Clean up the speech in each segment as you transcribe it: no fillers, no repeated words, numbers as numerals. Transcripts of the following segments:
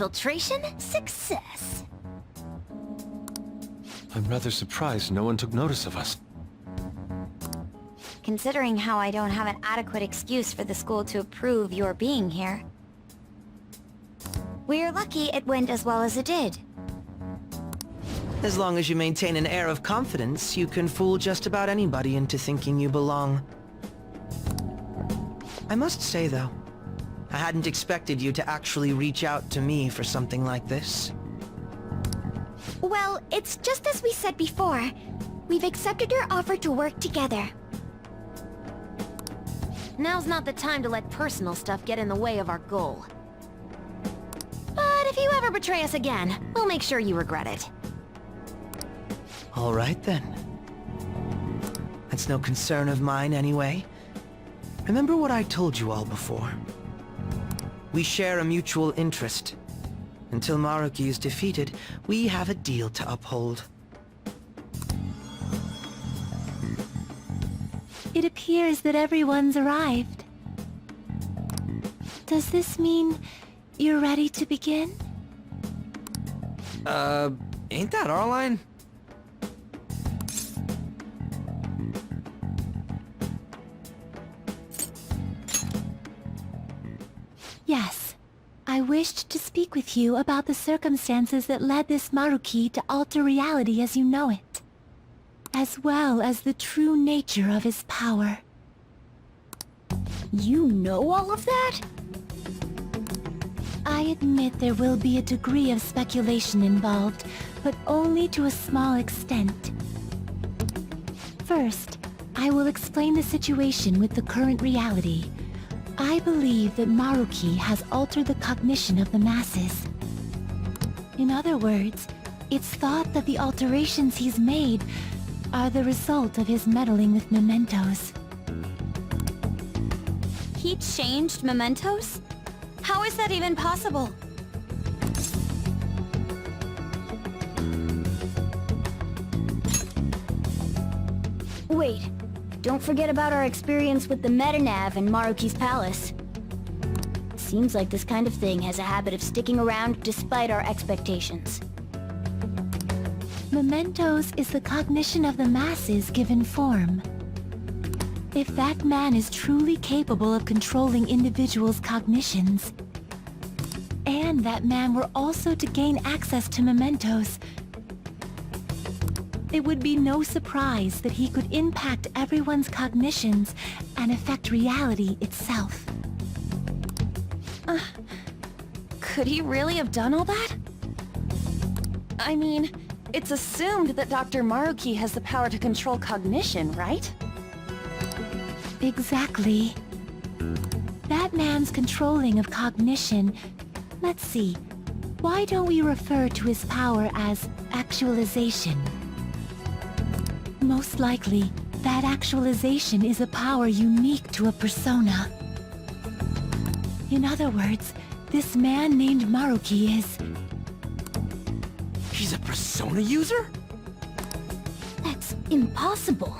Infiltration success. I'm rather surprised no one took notice of us. Considering how I don't have an adequate excuse for the school to approve your being here. We're lucky it went as well as it did. As long as you maintain an air of confidence, you can fool just about anybody into thinking you belong. I must say, though, I hadn't expected you to actually reach out to me for something like this. Well, it's just as we said before. We've accepted your offer to work together. Now's not the time to let personal stuff get in the way of our goal. But if you ever betray us again, we'll make sure you regret it. All right, then. That's no concern of mine, anyway. Remember what I told you all before. We share a mutual interest. Until Maruki is defeated, we have a deal to uphold. It appears that everyone's arrived. Does this mean you're ready to begin? Ain't that our line? Yes. I wished to speak with you about the circumstances that led this Maruki to alter reality as you know it, as well as the true nature of his power. You know all of that? I admit there will be a degree of speculation involved, but only to a small extent. First, I will explain the situation with the current reality. I believe that Maruki has altered the cognition of the masses. In other words, it's thought that the alterations he's made are the result of his meddling with mementos. He changed mementos? How is that even possible? Wait, don't forget about our experience with the Metanav and Maruki's palace. Seems like this kind of thing has a habit of sticking around despite our expectations. Mementos is the cognition of the masses given form. If that man is truly capable of controlling individuals' cognitions, and that man were also to gain access to mementos, it would be no surprise that he could impact everyone's cognitions and affect reality itself. Could he really have done all that? I mean, it's assumed that Dr. Maruki has the power to control cognition, right? Exactly. That man's controlling of cognition... Let's see. Why don't we refer to his power as actualization? Most likely, that actualization is a power unique to a persona. In other words, this man named Maruki is... He's a persona user? That's impossible.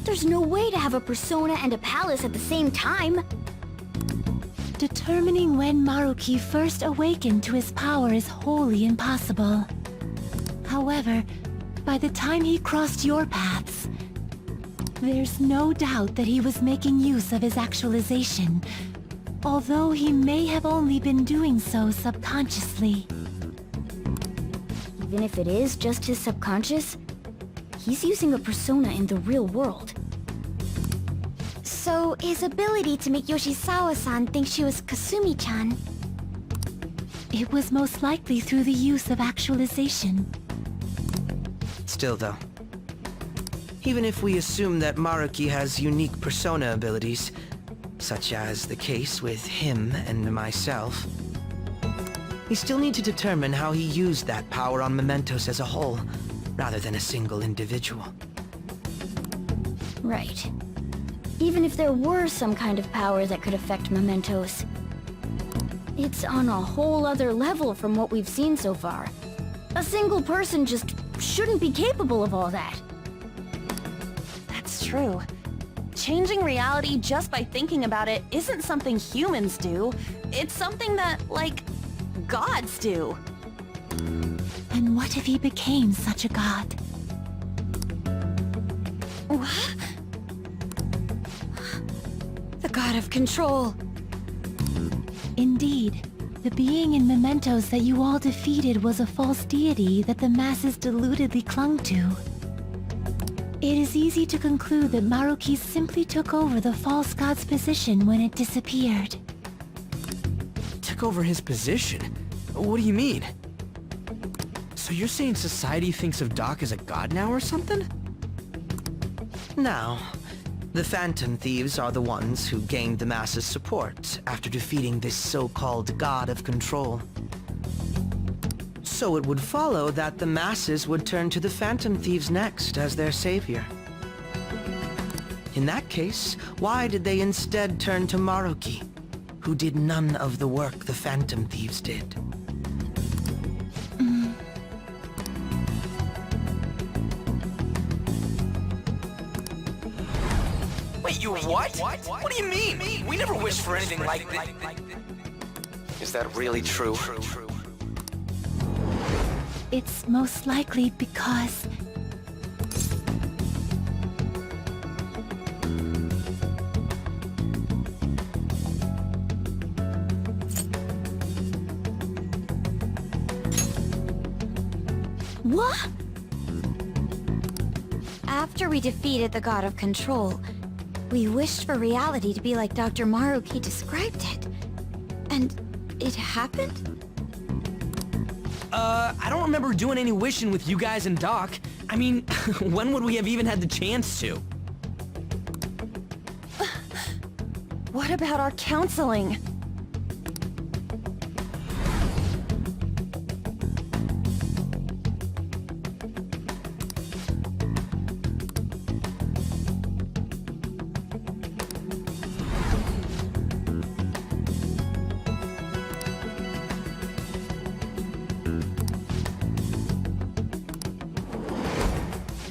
There's no way to have a persona and a palace at the same time. Determining when Maruki first awakened to his power is wholly impossible. However, by the time he crossed your paths, there's no doubt that he was making use of his actualization, although he may have only been doing so subconsciously. Even if it is just his subconscious, he's using a persona in the real world. So, his ability to make Yoshizawa-san think she was Kasumi-chan... It was most likely through the use of actualization. Still, though, even if we assume that Maruki has unique persona abilities, such as the case with him and myself, we still need to determine how he used that power on mementos as a whole, rather than a single individual. Right. Even if there were some kind of power that could affect mementos, it's on a whole other level from what we've seen so far. A single person just shouldn't be capable of all that. That's true. Changing reality just by thinking about it isn't something humans do. It's something that, like, Gods do. And what if he became such a god? What? The god of control. Indeed, the being in mementos that you all defeated was a false deity that the masses deludedly clung to. It is easy to conclude that Maruki simply took over the false god's position when it disappeared. Took over his position? What do you mean? So you're saying society thinks of Doc as a god now or something? Now, the Phantom Thieves are the ones who gained the masses' support after defeating this so-called god of control. So it would follow that the masses would turn to the Phantom Thieves next as their savior. In that case, why did they instead turn to Maruki, who did none of the work the Phantom Thieves did? Wait, you what? What do you mean? We never wished for anything like this. Is that really true? It's most likely because... What? After we defeated the god of control, we wished for reality to be like Dr. Maruki described it. And it happened? I don't remember doing any wishing with you guys and Doc. I mean, when would we have even had the chance to? What about our counseling?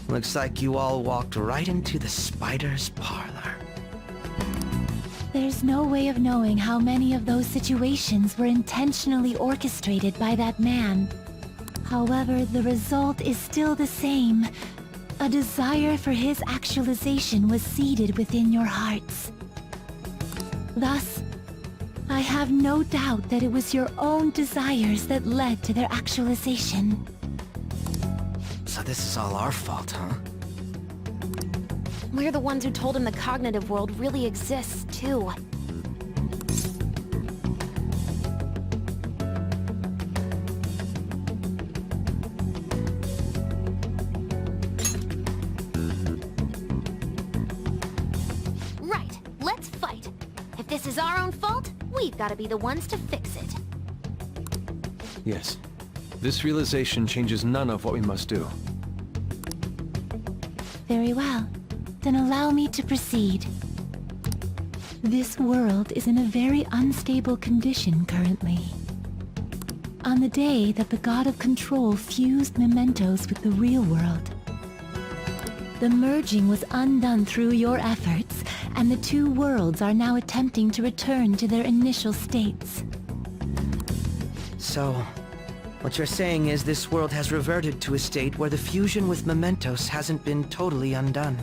Looks like you all walked right into the spider's parlor. There's no way of knowing how many of those situations were intentionally orchestrated by that man. However, the result is still the same. A desire for his actualization was seeded within your hearts. Thus, I have no doubt that it was your own desires that led to their actualization. So this is all our fault, huh? We're the ones who told him the cognitive world really exists, too. Right, let's fight. If this is our own fault, we've got to be the ones to fix it. Yes. This realization changes none of what we must do. Very well. Then allow me to proceed. This world is in a very unstable condition currently. On the day that the God of Control fused mementos with the real world, the merging was undone through your efforts, and the two worlds are now attempting to return to their initial states. So, what you're saying is this world has reverted to a state where the fusion with mementos hasn't been totally undone.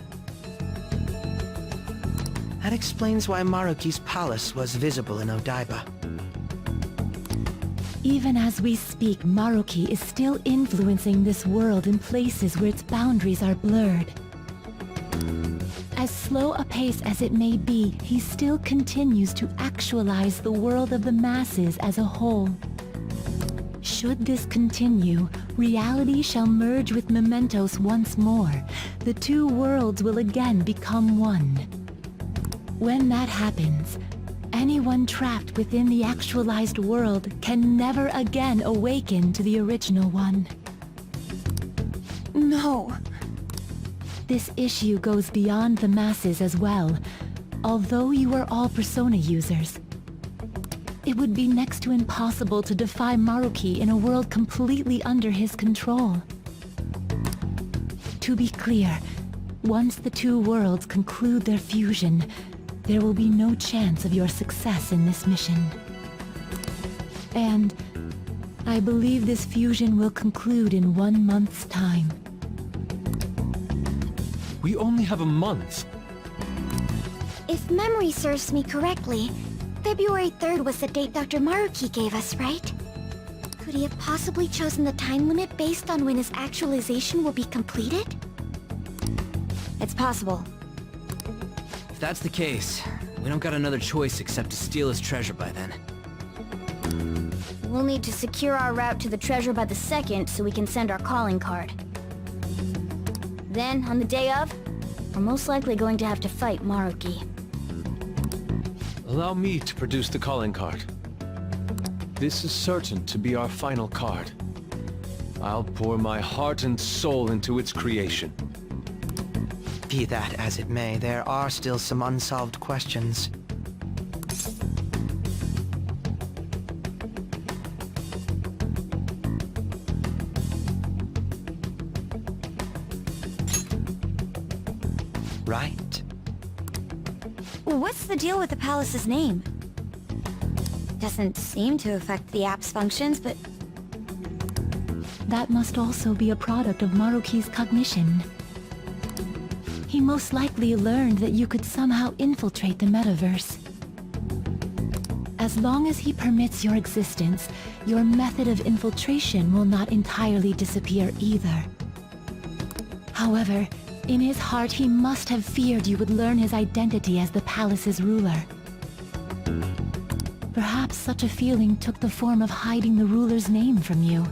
That explains why Maruki's palace was visible in Odaiba. Even as we speak, Maruki is still influencing this world in places where its boundaries are blurred. As slow a pace as it may be, he still continues to actualize the world of the masses as a whole. Should this continue, reality shall merge with mementos once more. The two worlds will again become one. When that happens, anyone trapped within the actualized world can never again awaken to the original one. No. This issue goes beyond the masses as well. Although you are all Persona users, it would be next to impossible to defy Maruki in a world completely under his control. To be clear, once the two worlds conclude their fusion, there will be no chance of your success in this mission. And I believe this fusion will conclude in 1 month's time. We only have a month. If memory serves me correctly, February 3rd was the date Dr. Maruki gave us, right? Could he have possibly chosen the time limit based on when his actualization will be completed? It's possible. If that's the case, we don't got another choice except to steal his treasure by then. We'll need to secure our route to the treasure by the 2nd so we can send our calling card. Then, on the day of, we're most likely going to have to fight Maruki. Allow me to produce the calling card. This is certain to be our final card. I'll pour my heart and soul into its creation. Be that as it may, there are still some unsolved questions. Right? What's the deal with the palace's name? Doesn't seem to affect the app's functions, but... That must also be a product of Maruki's cognition. He most likely learned that you could somehow infiltrate the metaverse. As long as he permits your existence, your method of infiltration will not entirely disappear either. However, in his heart he must have feared you would learn his identity as the palace's ruler. Perhaps such a feeling took the form of hiding the ruler's name from you.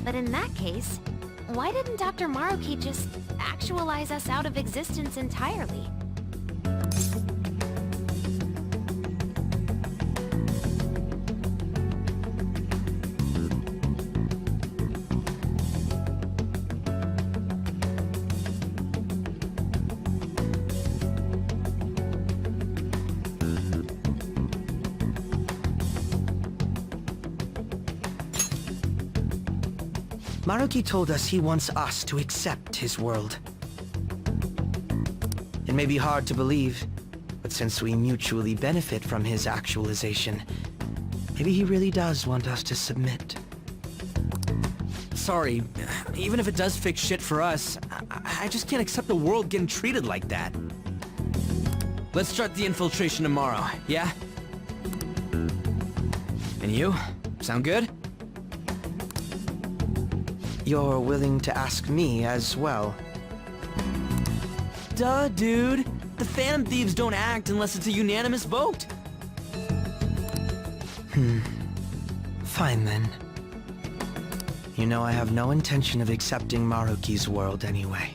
But in that case, why didn't Dr. Maruki just actualize us out of existence entirely? Maruki told us he wants us to accept his world. It may be hard to believe, but since we mutually benefit from his actualization, maybe he really does want us to submit. Sorry, even if it does fix shit for us, I just can't accept the world getting treated like that. Let's start the infiltration tomorrow, yeah? And you? Sound good? You're willing to ask me as well. Duh, dude. The Phantom Thieves don't act unless it's a unanimous vote. Fine then. You know I have no intention of accepting Maruki's world anyway.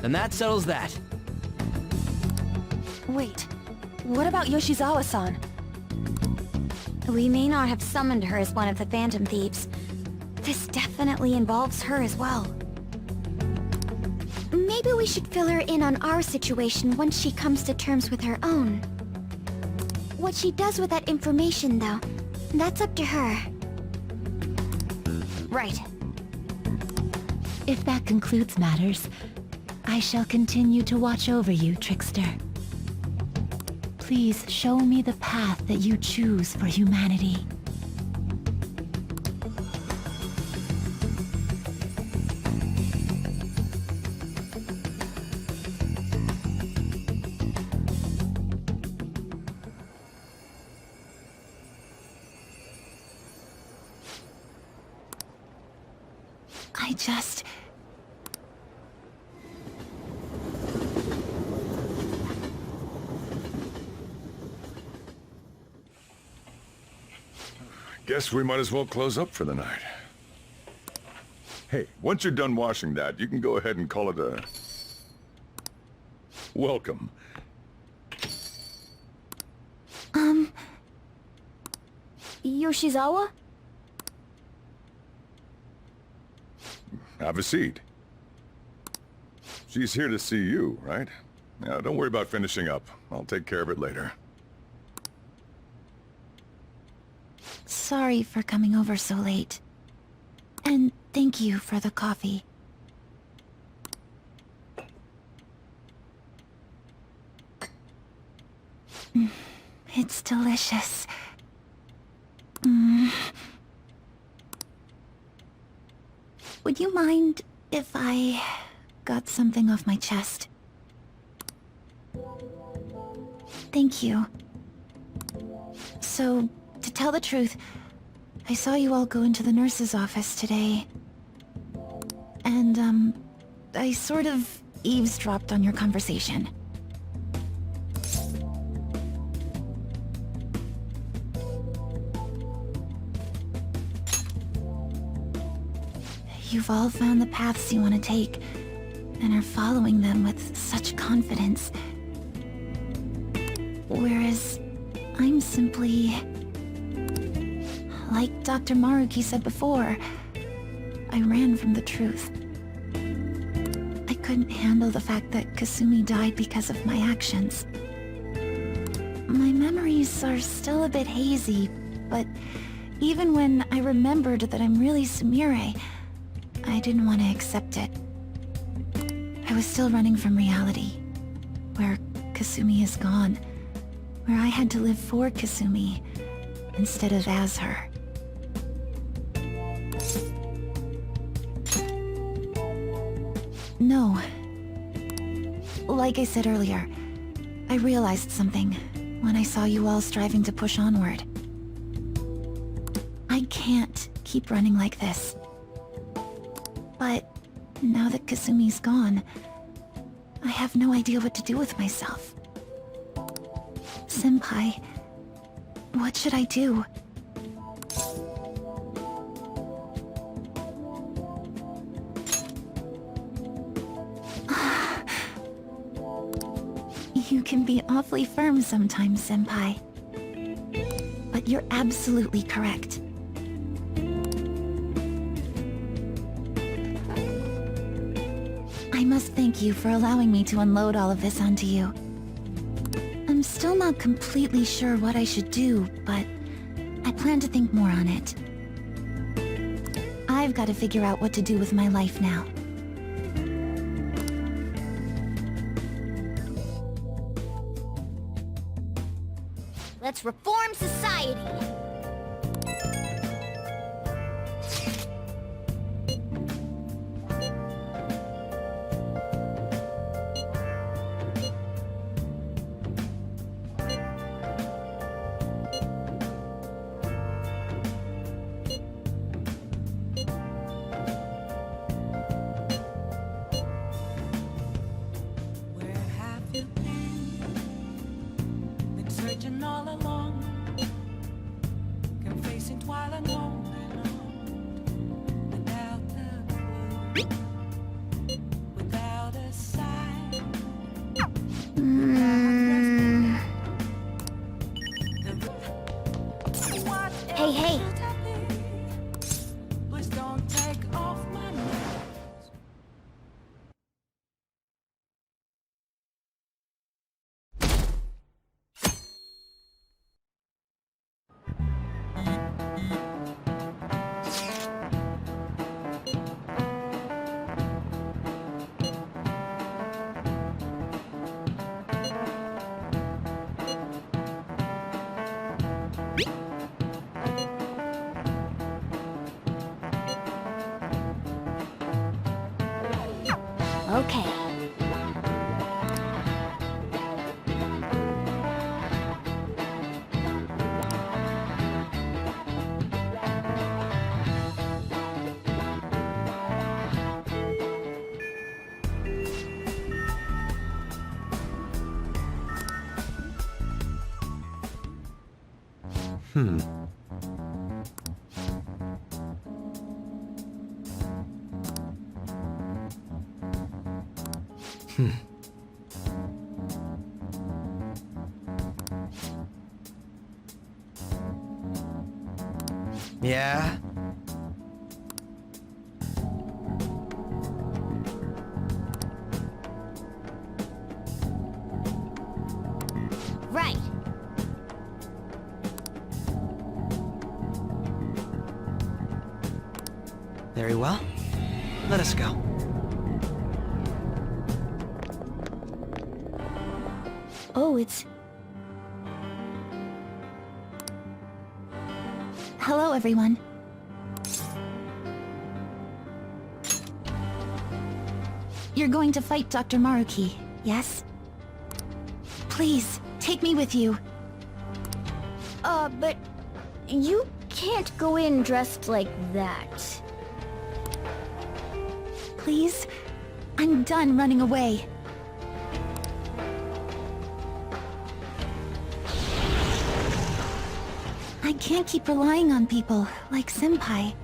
Then that settles that. Wait, what about Yoshizawa-san? We may not have summoned her as one of the Phantom Thieves. This definitely involves her as well. Maybe we should fill her in on our situation once she comes to terms with her own. What she does with that information, though, that's up to her. Right. If that concludes matters, I shall continue to watch over you, Trickster. Please show me the path that you choose for humanity. Guess we might as well close up for the night. Hey, once you're done washing that, you can go ahead and call it a... welcome. Yoshizawa? Have a seat. She's here to see you, right? Now, don't worry about finishing up. I'll take care of it later. Sorry for coming over so late. And thank you for the coffee. It's delicious. would you mind if I got something off my chest? Thank you. So, to tell the truth, I saw you all go into the nurse's office today. And, I sort of eavesdropped on your conversation. You've all found the paths you want to take, and are following them with such confidence. Whereas, I'm simply... like Dr. Maruki said before, I ran from the truth. I couldn't handle the fact that Kasumi died because of my actions. My memories are still a bit hazy, but even when I remembered that I'm really Sumire, I didn't want to accept it. I was still running from reality, where Kasumi is gone, where I had to live for Kasumi instead of as her. No. Like I said earlier, I realized something when I saw you all striving to push onward. I can't keep running like this. But now that Kasumi's gone, I have no idea what to do with myself. Senpai, what should I do? You can be awfully firm sometimes, Senpai. But you're absolutely correct. I must thank you for allowing me to unload all of this onto you. I'm still not completely sure what I should do, but I plan to think more on it. I've got to figure out what to do with my life now. Let's reform society! Hey, hey! Okay. Yeah? Right. Very well. Let us go. Oh, it's... Hello, everyone. You're going to fight Dr. Maruki, yes? Please, take me with you. But you can't go in dressed like that. Please? I'm done running away. I can't keep relying on people, like Senpai.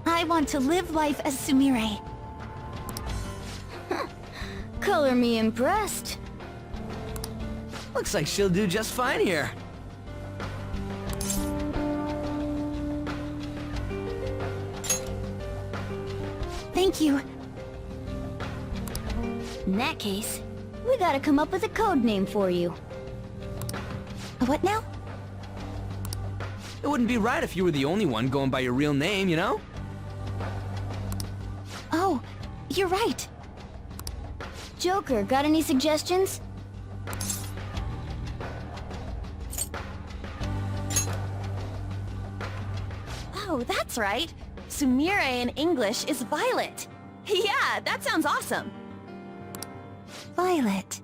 I want to live life as Sumire. Color me impressed. Looks like she'll do just fine here. Thank you. In that case, we gotta come up with a code name for you. What now? It wouldn't be right if you were the only one going by your real name, you know? Oh, you're right. Joker, got any suggestions? Oh, that's right. Sumire in English is Violet. Yeah, that sounds awesome. Violet.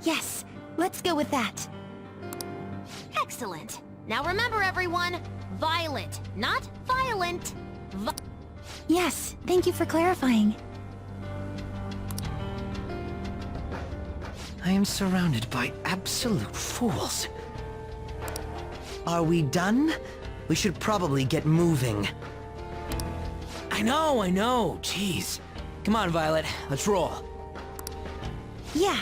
Yes, let's go with that. Excellent. Now remember, everyone, Violet, not violent. Yes, thank you for clarifying. I am surrounded by absolute fools. Are we done? We should probably get moving. I know. Jeez. Come on, Violet. Let's roll. Yeah.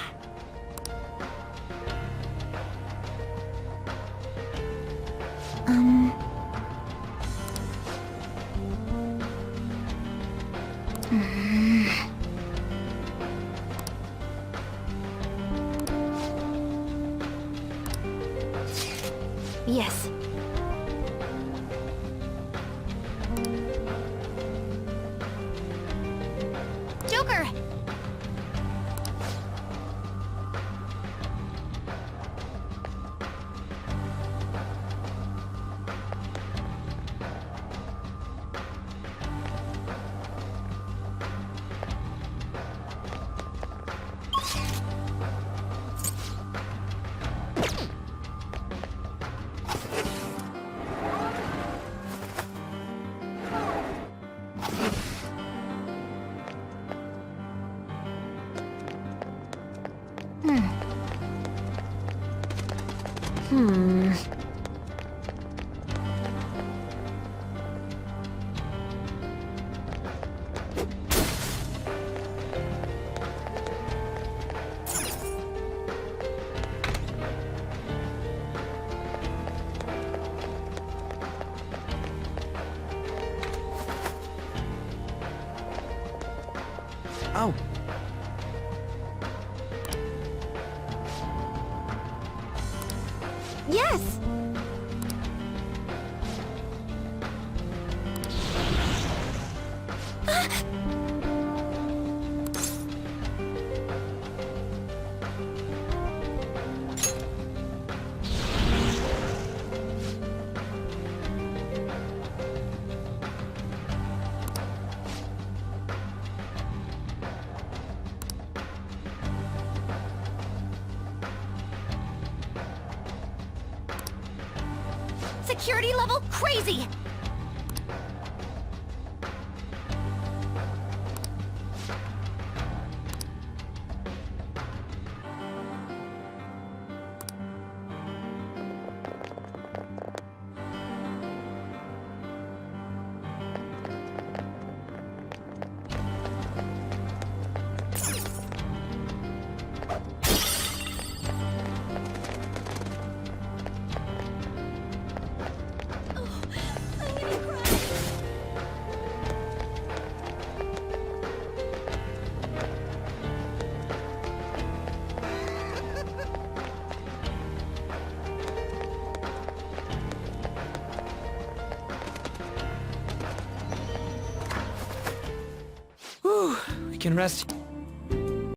Yes. Joker! Oh. Yes! Security level crazy! We can rest.